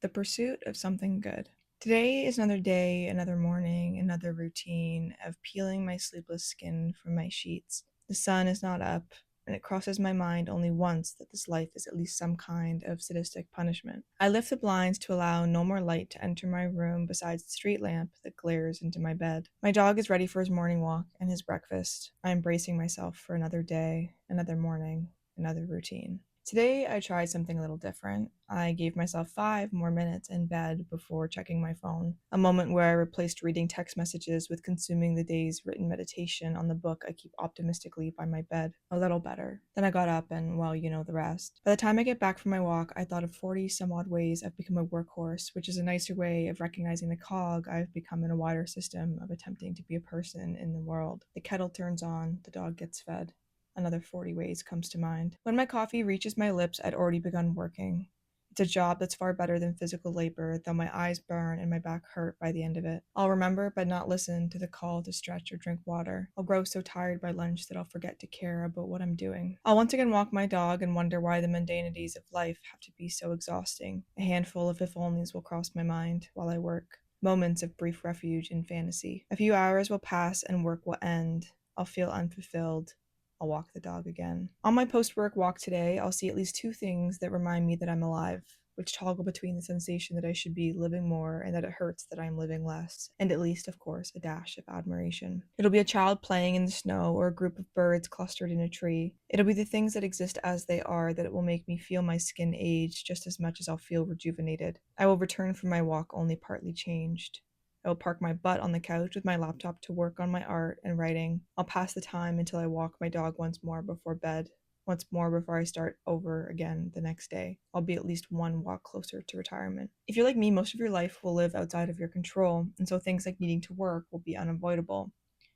The pursuit of something good. Today is another day, another morning, another routine of peeling my sleepless skin from my sheets. The sun is not up, and it crosses my mind only once that this life is at least some kind of sadistic punishment. I lift the blinds to allow no more light to enter my room besides the street lamp that glares into my bed. My dog is ready for his morning walk and his breakfast. I am bracing myself for another day, another morning, another routine. Today, I tried something a little different. I gave myself 5 more minutes in bed before checking my phone, a moment where I replaced reading text messages with consuming the day's written meditation on the book I keep optimistically by my bed. A little better. Then I got up and, well, you know the rest. By the time I get back from my walk, I thought of 40 some odd ways I've become a workhorse, which is a nicer way of recognizing the cog I've become in a wider system of attempting to be a person in the world. The kettle turns on, the dog gets fed. Another 40 ways comes to mind. When my coffee reaches my lips, I'd already begun working. It's a job that's far better than physical labor, though my eyes burn and my back hurt by the end of it. I'll remember but not listen to the call to stretch or drink water. I'll grow so tired by lunch that I'll forget to care about what I'm doing. I'll once again walk my dog and wonder why the mundanities of life have to be so exhausting. A handful of if-onlys will cross my mind while I work. Moments of brief refuge in fantasy. A few hours will pass and work will end. I'll feel unfulfilled. I'll walk the dog again. On my post-work walk today, I'll see at least two things that remind me that I'm alive, which toggle between the sensation that I should be living more and that it hurts that I'm living less, and at least, of course, a dash of admiration. It'll be a child playing in the snow or a group of birds clustered in a tree. It'll be the things that exist as they are that it will make me feel my skin age just as much as I'll feel rejuvenated. I will return from my walk only partly changed. I will park my butt on the couch with my laptop to work on my art and writing. I'll pass the time until I walk my dog once more before bed, once more before I start over again the next day. I'll be at least one walk closer to retirement. If you're like me, most of your life will live outside of your control, and so things like needing to work will be unavoidable.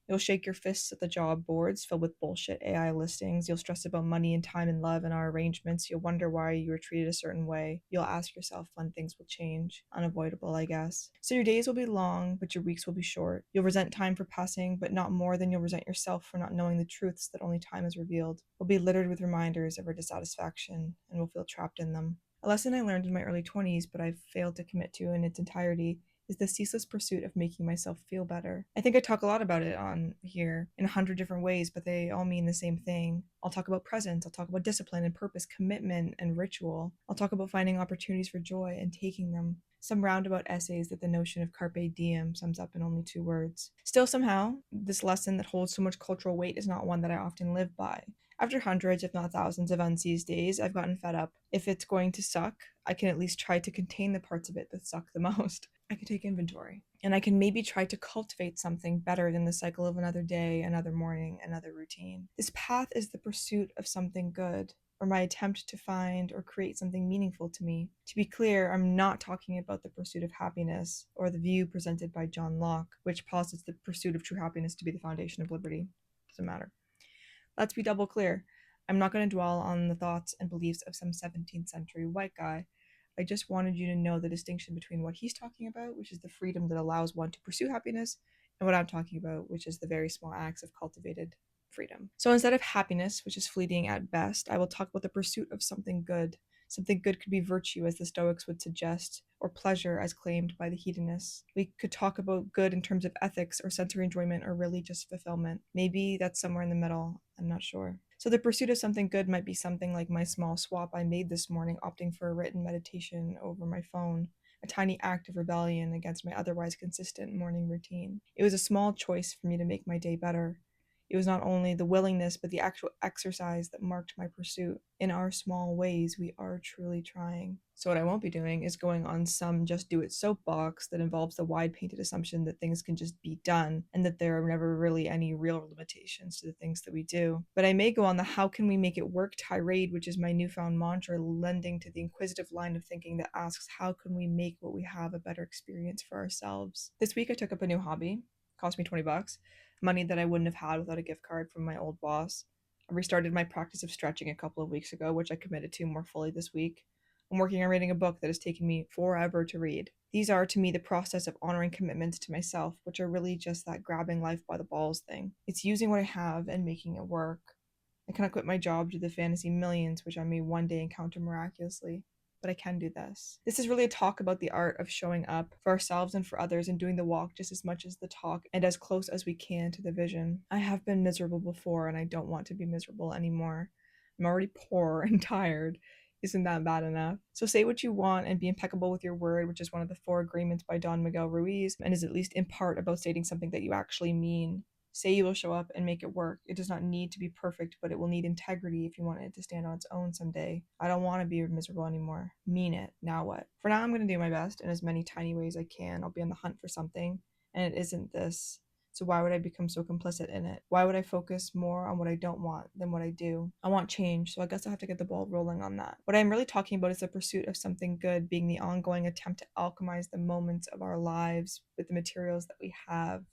You'll shake your fists at the job boards filled with bullshit AI listings. You'll stress about money and time and love and our arrangements. You'll wonder why you were treated a certain way. You'll ask yourself when things will change. Unavoidable, I guess. So your days will be long, but your weeks will be short. You'll resent time for passing, but not more than you'll resent yourself for not knowing the truths that only time has revealed. We'll be littered with reminders of our dissatisfaction, and we'll feel trapped in them. A lesson I learned in my early 20s, but I've failed to commit to in its entirety, is the ceaseless pursuit of making myself feel better. I think I talk a lot about it on here in 100 different ways, but they all mean the same thing. I'll talk about presence, I'll talk about discipline and purpose, commitment and ritual. I'll talk about finding opportunities for joy and taking them. Some roundabout essays that the notion of carpe diem sums up in only 2 words. Still, somehow, this lesson that holds so much cultural weight is not one that I often live by. After hundreds, if not thousands, of unseized days, I've gotten fed up. If it's going to suck, I can at least try to contain the parts of it that suck the most. I can take inventory. And I can maybe try to cultivate something better than the cycle of another day, another morning, another routine. This path is the pursuit of something good, or my attempt to find or create something meaningful to me. To be clear, I'm not talking about the pursuit of happiness, or the view presented by John Locke, which posits the pursuit of true happiness to be the foundation of liberty. Doesn't matter. Let's be double clear. I'm not going to dwell on the thoughts and beliefs of some 17th century white guy. I just wanted you to know the distinction between what he's talking about, which is the freedom that allows one to pursue happiness, and what I'm talking about, which is the very small acts of cultivated freedom. So instead of happiness, which is fleeting at best, I will talk about the pursuit of something good. Something good could be virtue, as the Stoics would suggest, or pleasure, as claimed by the hedonists. We could talk about good in terms of ethics, or sensory enjoyment, or really just fulfillment. Maybe that's somewhere in the middle. I'm not sure. So the pursuit of something good might be something like my small swap I made this morning, opting for a written meditation over my phone, a tiny act of rebellion against my otherwise consistent morning routine. It was a small choice for me to make my day better. It was not only the willingness, but the actual exercise that marked my pursuit. In our small ways, we are truly trying. So what I won't be doing is going on some just do it soapbox that involves the wide painted assumption that things can just be done and that there are never really any real limitations to the things that we do. But I may go on the how can we make it work tirade, which is my newfound mantra, lending to the inquisitive line of thinking that asks how can we make what we have a better experience for ourselves. This week I took up a new hobby. It cost me $20. Money that I wouldn't have had without a gift card from my old boss. I restarted my practice of stretching a couple of weeks ago, which I committed to more fully this week. I'm working on reading a book that has taken me forever to read. These are, to me, the process of honoring commitments to myself, which are really just that grabbing life by the balls thing. It's using what I have and making it work. I cannot quit my job to the fantasy millions, which I may one day encounter miraculously. but I can do this. This is really a talk about the art of showing up for ourselves and for others and doing the walk just as much as the talk and as close as we can to the vision. I have been miserable before and I don't want to be miserable anymore. I'm already poor and tired. Isn't that bad enough? So say what you want and be impeccable with your word, which is one of the 4 agreements by Don Miguel Ruiz, and is at least in part about stating something that you actually mean. Say you will show up and make it work. It does not need to be perfect, but it will need integrity if you want it to stand on its own someday. I don't want to be miserable anymore. Mean it. Now what? For now, I'm going to do my best in as many tiny ways I can. I'll be on the hunt for something, and it isn't this. So why would I become so complicit in it? Why would I focus more on what I don't want than what I do? I want change, so I guess I have to get the ball rolling on that. What I'm really talking about is the pursuit of something good, being the ongoing attempt to alchemize the moments of our lives with the materials that we have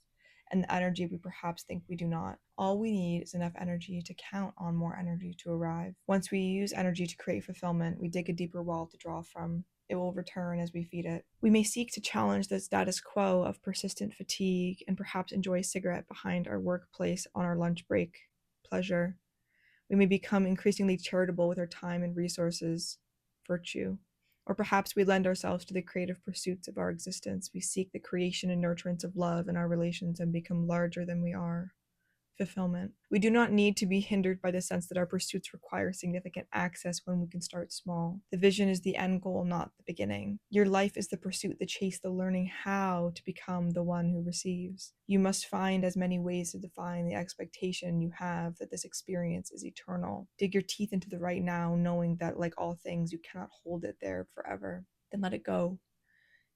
and the energy we perhaps think we do not. All we need is enough energy to count on more energy to arrive. Once we use energy to create fulfillment, we dig a deeper well to draw from. It will return as we feed it. We may seek to challenge the status quo of persistent fatigue and perhaps enjoy a cigarette behind our workplace on our lunch break. Pleasure. We may become increasingly charitable with our time and resources. Virtue. Or perhaps we lend ourselves to the creative pursuits of our existence. We seek the creation and nurturance of love in our relations and become larger than we are. Fulfillment. We do not need to be hindered by the sense that our pursuits require significant access when we can start small. The vision is the end goal, not the beginning. Your life is the pursuit, the chase, the learning how to become the one who receives. You must find as many ways to define the expectation you have that this experience is eternal. Dig your teeth into the right now, knowing that, like all things, you cannot hold it there forever. Then let it go.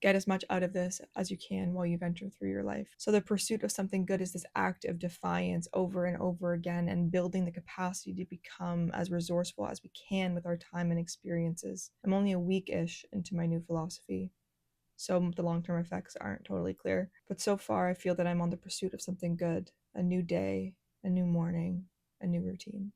Get as much out of this as you can while you venture through your life. So the pursuit of something good is this act of defiance over and over again and building the capacity to become as resourceful as we can with our time and experiences. I'm only a week-ish into my new philosophy, so the long-term effects aren't totally clear. But so far, I feel that I'm on the pursuit of something good, a new day, a new morning, a new routine.